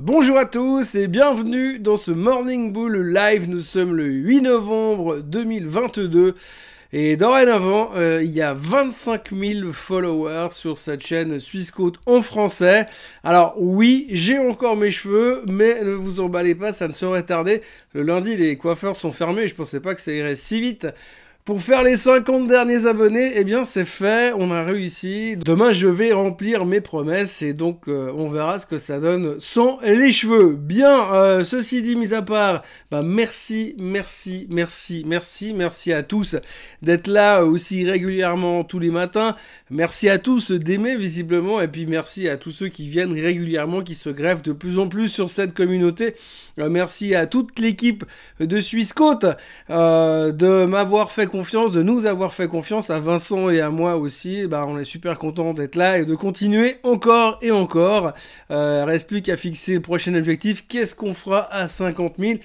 Bonjour à tous et bienvenue dans ce Morning Bull Live. Nous sommes le 8 novembre 2022 et dorénavant, il y a 25 000 followers sur cette chaîne Swissquote en français. Alors oui, j'ai encore mes cheveux, mais ne vous emballez pas, ça ne saurait tarder. Le lundi, les coiffeurs sont fermés et je pensais pas que ça irait si vite. Pour faire les 50 derniers abonnés, eh bien c'est fait, on a réussi. Demain je vais remplir mes promesses et donc on verra ce que ça donne sans les cheveux. Bien, ceci dit, mis à part, merci à tous d'être là aussi régulièrement tous les matins. Merci à tous d'aimer visiblement et puis merci à tous ceux qui viennent régulièrement, qui se greffent de plus en plus sur cette communauté. Merci à toute l'équipe de Swissquote de m'avoir fait confiance, de nous avoir fait confiance, à Vincent et à moi aussi. On est super content d'être là et de continuer encore et encore. Reste plus qu'à fixer le prochain objectif. Qu'est-ce qu'on fera à 50 000 ?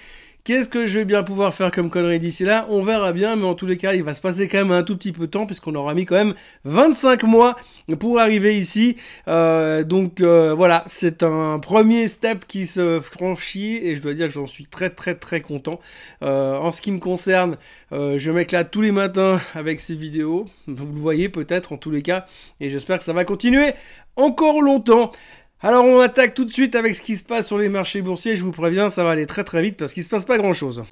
Qu'est-ce que je vais bien pouvoir faire comme connerie d'ici là? On verra bien, mais en tous les cas, il va se passer quand même un tout petit peu de temps, puisqu'on aura mis quand même 25 mois pour arriver ici. Voilà, c'est un premier step qui se franchit, et je dois dire que j'en suis très content. En ce qui me concerne, je m'éclate tous les matins avec ces vidéos. Vous le voyez peut-être en tous les cas, et j'espère que ça va continuer encore longtemps. Alors on attaque tout de suite avec ce qui se passe sur les marchés boursiers, je vous préviens, ça va aller très vite parce qu'il se passe pas grand chose.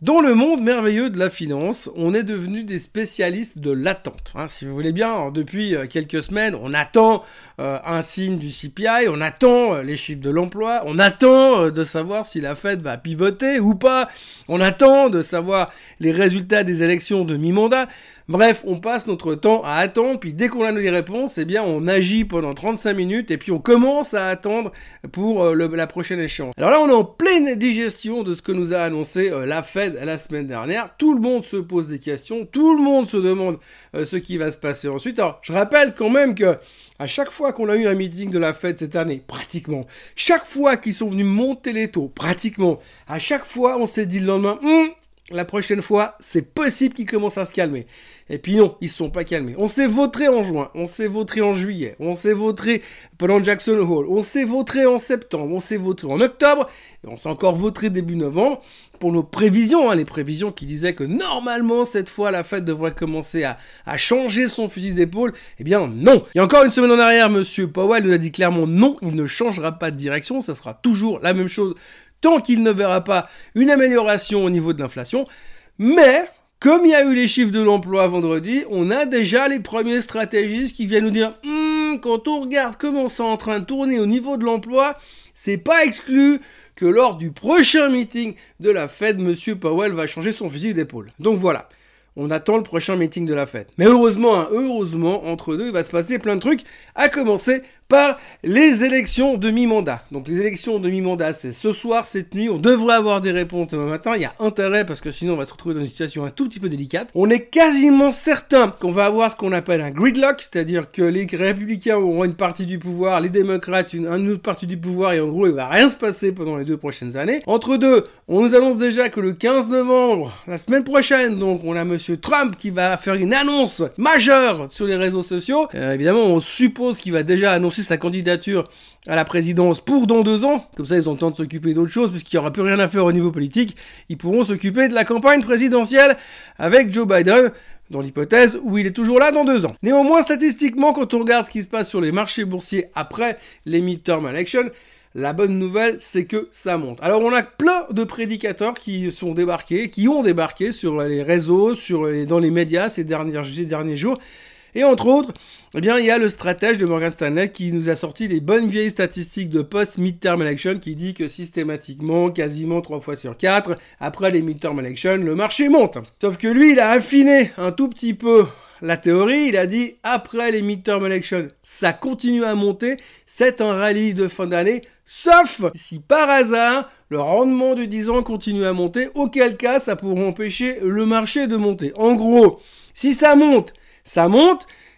Dans le monde merveilleux de la finance, on est devenu des spécialistes de l'attente. Si vous voulez bien, alors depuis quelques semaines, on attend un signe du CPI, on attend les chiffres de l'emploi, on attend de savoir si la Fed va pivoter ou pas, on attend de savoir les résultats des élections de mi-mandat. Bref, on passe notre temps à attendre, puis dès qu'on a les réponses, eh bien on agit pendant 35 minutes et puis on commence à attendre pour la prochaine échéance. Alors là, on est en pleine digestion de ce que nous a annoncé la Fed la semaine dernière. Tout le monde se pose des questions, tout le monde se demande ce qui va se passer ensuite. Alors, je rappelle quand même que à chaque fois qu'on a eu un meeting de la Fed cette année, pratiquement, chaque fois qu'ils sont venus monter les taux, pratiquement, à chaque fois, on s'est dit le lendemain, la prochaine fois, c'est possible qu'ils commencent à se calmer. Et puis non, ils ne sont pas calmés. On s'est vautré en juin, on s'est vautré en juillet, on s'est vautré pendant Jackson Hole, on s'est vautré en septembre, on s'est vautré en octobre, et on s'est encore vautré début novembre pour nos prévisions, les prévisions qui disaient que normalement, cette fois, la Fed devrait commencer à changer son fusil d'épaule. Eh bien non. Il y a encore une semaine en arrière, Monsieur Powell nous a dit clairement non, il ne changera pas de direction, ça sera toujours la même chose tant qu'il ne verra pas une amélioration au niveau de l'inflation. Mais, comme il y a eu les chiffres de l'emploi vendredi, on a déjà les premiers stratégistes qui viennent nous dire quand on regarde comment c'est en train de tourner au niveau de l'emploi, c'est pas exclu que lors du prochain meeting de la Fed, Monsieur Powell va changer son fusil d'épaule. Donc voilà. On attend le prochain meeting de la Fed. Mais heureusement, entre deux, il va se passer plein de trucs, à commencer par les élections de mi-mandat. Donc les élections de mi-mandat, c'est ce soir, cette nuit, on devrait avoir des réponses demain matin, il y a intérêt parce que sinon on va se retrouver dans une situation un tout petit peu délicate. On est quasiment certain qu'on va avoir ce qu'on appelle un gridlock, c'est-à-dire que les républicains auront une partie du pouvoir, les démocrates une autre partie du pouvoir, et en gros il va rien se passer pendant les 2 prochaines années. Entre deux, on nous annonce déjà que le 15 novembre, la semaine prochaine, donc on a Monsieur Trump qui va faire une annonce majeure sur les réseaux sociaux. Évidemment, on suppose qu'il va déjà annoncer sa candidature à la présidence pour dans 2 ans. Comme ça, ils ont le temps de s'occuper d'autres choses, puisqu'il n'y aura plus rien à faire au niveau politique. Ils pourront s'occuper de la campagne présidentielle avec Joe Biden, dans l'hypothèse où il est toujours là dans 2 ans. Néanmoins, statistiquement, quand on regarde ce qui se passe sur les marchés boursiers après les midterm elections, la bonne nouvelle, c'est que ça monte. Alors, on a plein de prédicateurs qui ont débarqué sur les réseaux, dans les médias ces derniers jours. Et entre autres, eh bien, il y a le stratège de Morgan Stanley qui nous a sorti les bonnes vieilles statistiques de post-midterm election qui dit que systématiquement, quasiment 3 fois sur 4, après les midterm elections, le marché monte. Sauf que lui, il a affiné un tout petit peu la théorie, il a dit après les midterm elections, ça continue à monter, c'est un rallye de fin d'année, sauf si par hasard, le rendement du 10 ans continue à monter, auquel cas ça pourrait empêcher le marché de monter. En gros, si ça monte,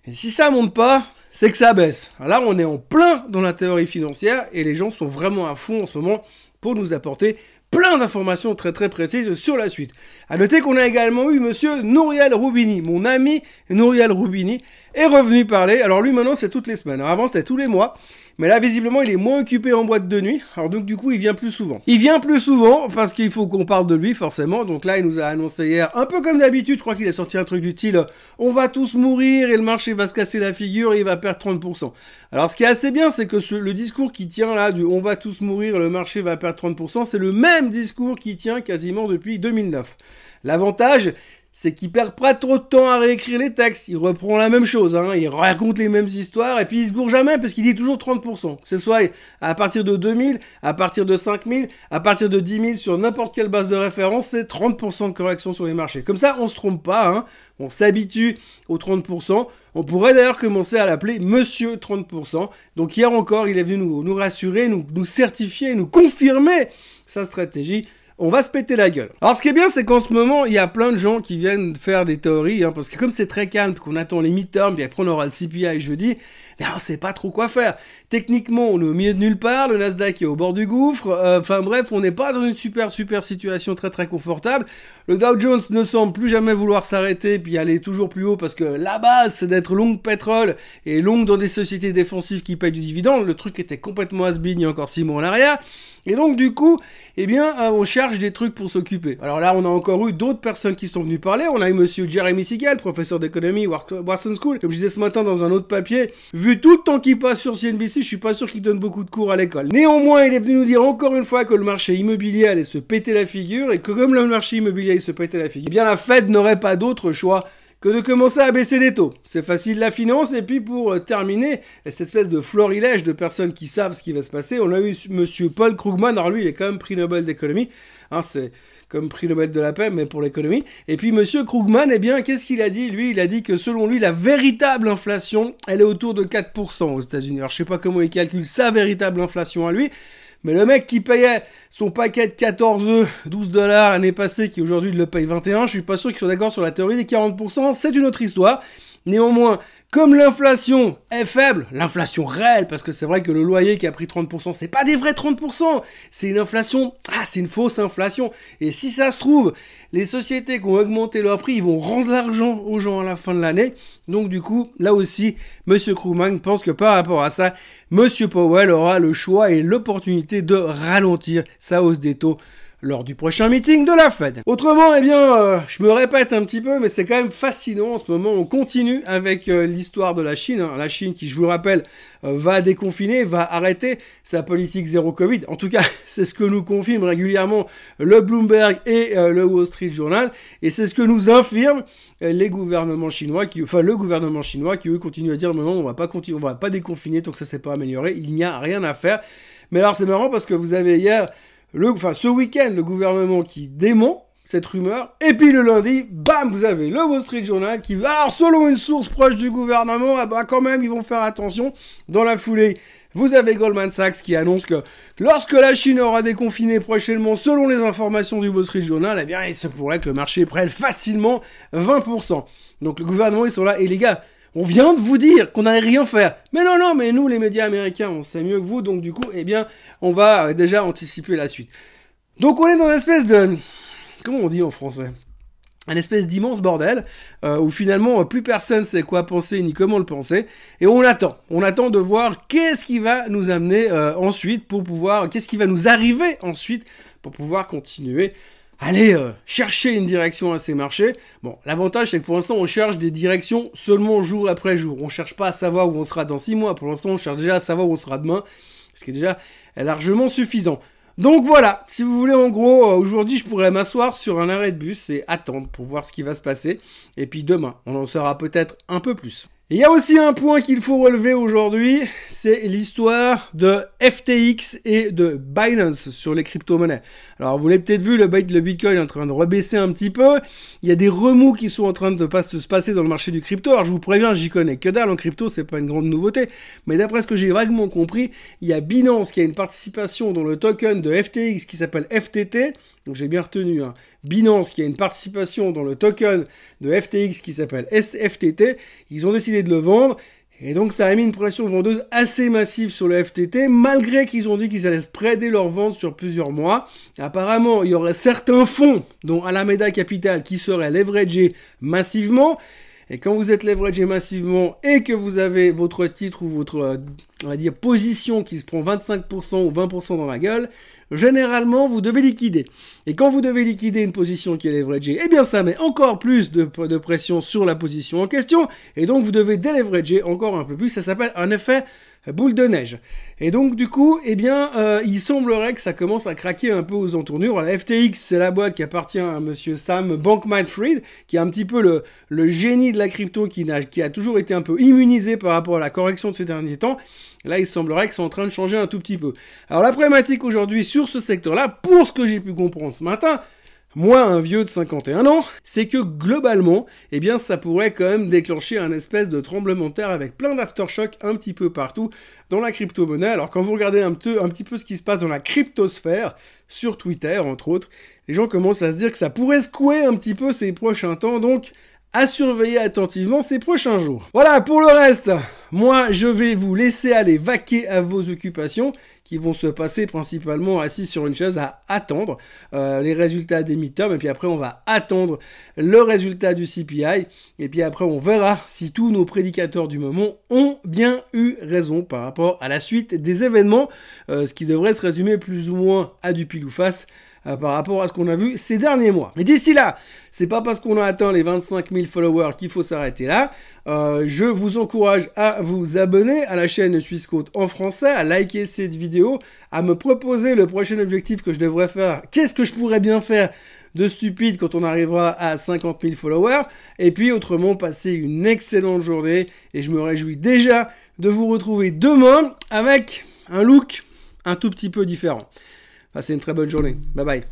et si ça monte pas, c'est que ça baisse. Alors là, on est en plein dans la théorie financière et les gens sont vraiment à fond en ce moment pour nous apporter plein d'informations très précises sur la suite. À noter qu'on a également eu monsieur Nouriel Roubini, mon ami Nouriel Roubini, est revenu parler. Alors lui maintenant c'est toutes les semaines, alors avant c'était tous les mois. Mais là, visiblement, il est moins occupé en boîte de nuit. Alors donc, du coup, il vient plus souvent. Il vient plus souvent parce qu'il faut qu'on parle de lui, forcément. Donc là, il nous a annoncé hier, un peu comme d'habitude, je crois qu'il a sorti un truc du style « On va tous mourir et le marché va se casser la figure et il va perdre 30%. » Alors, ce qui est assez bien, c'est que le discours qui tient là, du « On va tous mourir et le marché va perdre 30%, », c'est le même discours qui tient quasiment depuis 2009. L'avantage, c'est qu'il perd pas trop de temps à réécrire les textes. Il reprend la même chose, hein. Il raconte les mêmes histoires, et puis il se gourre jamais, parce qu'il dit toujours 30%. Que ce soit à partir de 2000, à partir de 5000, à partir de 10 000, sur n'importe quelle base de référence, c'est 30% de correction sur les marchés. Comme ça, on se trompe pas, hein. On s'habitue aux 30%. On pourrait d'ailleurs commencer à l'appeler Monsieur 30%. Donc hier encore, il est venu nous rassurer, nous certifier, nous confirmer sa stratégie. On va se péter la gueule. Alors ce qui est bien, c'est qu'en ce moment, il y a plein de gens qui viennent faire des théories, hein, parce que comme c'est très calme, qu'on attend les midterms, puis après on aura le CPI jeudi, ben on sait pas trop quoi faire. Techniquement, on est au milieu de nulle part, le Nasdaq est au bord du gouffre, enfin bref, on n'est pas dans une super situation très confortable. Le Dow Jones ne semble plus jamais vouloir s'arrêter, puis aller toujours plus haut, parce que la base, c'est d'être long pétrole, et long dans des sociétés défensives qui payent du dividende. Le truc était complètement has-been il y a encore 6 mois en arrière. Et donc du coup, eh bien, on cherche des trucs pour s'occuper. Alors là, on a encore eu d'autres personnes qui sont venues parler. On a eu monsieur Jeremy Siegel, professeur d'économie, Wharton School. Comme je disais ce matin dans un autre papier, vu tout le temps qu'il passe sur CNBC, je suis pas sûr qu'il donne beaucoup de cours à l'école. Néanmoins, il est venu nous dire encore une fois que le marché immobilier allait se péter la figure, et que comme le marché immobilier se pétait la figure, eh bien la Fed n'aurait pas d'autre choix que de commencer à baisser les taux. C'est facile la finance, et puis pour terminer, cette espèce de florilège de personnes qui savent ce qui va se passer, on a eu monsieur Paul Krugman, alors lui il est quand même prix Nobel d'économie, hein, c'est comme prix Nobel de la paix, mais pour l'économie. Et puis monsieur Krugman, eh bien, qu'est-ce qu'il a dit? Lui, il a dit que selon lui, la véritable inflation, elle est autour de 4% aux États-Unis. Alors je sais pas comment il calcule sa véritable inflation à lui, mais le mec qui payait son paquet de 14 œufs, 12 $ l'année passée, qui aujourd'hui le paye 21, je suis pas sûr qu'ils soient d'accord sur la théorie des 40%, c'est une autre histoire. Néanmoins, comme l'inflation est faible, l'inflation réelle, parce que c'est vrai que le loyer qui a pris 30%, c'est pas des vrais 30%, c'est une inflation, c'est une fausse inflation. Et si ça se trouve, les sociétés qui ont augmenté leur prix, ils vont rendre l'argent aux gens à la fin de l'année. Donc du coup, là aussi, monsieur Krugman pense que par rapport à ça, monsieur Powell aura le choix et l'opportunité de ralentir sa hausse des taux lors du prochain meeting de la Fed. Autrement, eh bien, je me répète un petit peu, mais c'est quand même fascinant en ce moment. On continue avec l'histoire de la Chine. Hein. La Chine qui, je vous le rappelle, va déconfiner, va arrêter sa politique zéro Covid. En tout cas, c'est ce que nous confirment régulièrement le Bloomberg et le Wall Street Journal. Et c'est ce que nous infirment les gouvernements chinois, le gouvernement chinois qui, eux, continue à dire, non, on va pas déconfiner tant que ça s'est pas amélioré. Il n'y a rien à faire. Mais alors, c'est marrant parce que vous avez hier... ce week-end, le gouvernement qui dément cette rumeur, et puis le lundi, bam, vous avez le Wall Street Journal qui, alors selon une source proche du gouvernement, quand même, ils vont faire attention. Dans la foulée, vous avez Goldman Sachs qui annonce que lorsque la Chine aura déconfiné prochainement, selon les informations du Wall Street Journal, eh bien, il se pourrait que le marché prenne facilement 20%. Donc le gouvernement, ils sont là, et les gars, on vient de vous dire qu'on n'allait rien faire. Mais non, mais nous, les médias américains, on sait mieux que vous. Donc, du coup, eh bien, on va déjà anticiper la suite. Donc, on est dans une espèce de... Comment on dit en français? Un espèce d'immense bordel, où finalement, plus personne sait quoi penser ni comment le penser. Et on attend. On attend de voir qu'est-ce qui va nous amener ensuite pour pouvoir... Qu'est-ce qui va nous arriver ensuite pour pouvoir continuer aller chercher une direction à ces marchés. Bon, l'avantage, c'est que pour l'instant, on cherche des directions seulement jour après jour. On cherche pas à savoir où on sera dans 6 mois. Pour l'instant, on cherche déjà à savoir où on sera demain, ce qui est déjà largement suffisant. Donc voilà, si vous voulez, en gros, aujourd'hui, je pourrais m'asseoir sur un arrêt de bus et attendre pour voir ce qui va se passer. Et puis demain, on en saura peut-être un peu plus. Il y a aussi un point qu'il faut relever aujourd'hui, c'est l'histoire de FTX et de Binance sur les crypto-monnaies. Alors vous l'avez peut-être vu, le Bitcoin est en train de rebaisser un petit peu, il y a des remous qui sont en train de se passer dans le marché du crypto. Alors je vous préviens, j'y connais que dalle en crypto, c'est pas une grande nouveauté, mais d'après ce que j'ai vaguement compris, il y a Binance qui a une participation dans le token de FTX qui s'appelle FTT, donc j'ai bien retenu, hein. Binance qui a une participation dans le token de FTX qui s'appelle FTT, ils ont décidé de le vendre. Et donc ça a mis une pression vendeuse assez massive sur le FTT, malgré qu'ils ont dit qu'ils allaient spreader leurs ventes sur plusieurs mois. Apparemment, il y aurait certains fonds, dont Alameda Capital, qui seraient leveragés massivement. Et quand vous êtes leveragé massivement et que vous avez votre titre ou votre, on va dire, position qui se prend 25% ou 20% dans la gueule, généralement, vous devez liquider. Et quand vous devez liquider une position qui est leveragée, eh bien, ça met encore plus de pression sur la position en question. Et donc, vous devez déleverager encore un peu plus. Ça s'appelle un effet boule de neige. Et donc, du coup, eh bien, il semblerait que ça commence à craquer un peu aux entournures. La FTX, c'est la boîte qui appartient à monsieur Sam Bankman-Fried, qui est un petit peu le génie de la crypto, qui a toujours été un peu immunisé par rapport à la correction de ces derniers temps. Là, il semblerait que c'est en train de changer un tout petit peu. Alors, la problématique aujourd'hui sur ce secteur-là, pour ce que j'ai pu comprendre ce matin, moi, un vieux de 51 ans, c'est que globalement, eh bien, ça pourrait quand même déclencher un espèce de tremblement de terre avec plein d'aftershocks un petit peu partout dans la crypto-monnaie. Alors, quand vous regardez un petit peu ce qui se passe dans la cryptosphère, sur Twitter, entre autres, les gens commencent à se dire que ça pourrait secouer un petit peu ces prochains temps, donc à surveiller attentivement ces prochains jours. Voilà, pour le reste, moi, je vais vous laisser aller vaquer à vos occupations qui vont se passer principalement assis sur une chaise à attendre les résultats des midterms, et puis après, on va attendre le résultat du CPI, et puis après, on verra si tous nos prédicateurs du moment ont bien eu raison par rapport à la suite des événements, ce qui devrait se résumer plus ou moins à du pile ou face, par rapport à ce qu'on a vu ces derniers mois. Mais d'ici là, c'est pas parce qu'on a atteint les 25 000 followers qu'il faut s'arrêter là. Je vous encourage à vous abonner à la chaîne Swissquote en français, à liker cette vidéo, à me proposer le prochain objectif que je devrais faire. Qu'est-ce que je pourrais bien faire de stupide quand on arrivera à 50 000 followers. Et puis autrement, passez une excellente journée et je me réjouis déjà de vous retrouver demain avec un look un tout petit peu différent. Passez une très bonne journée. Bye bye.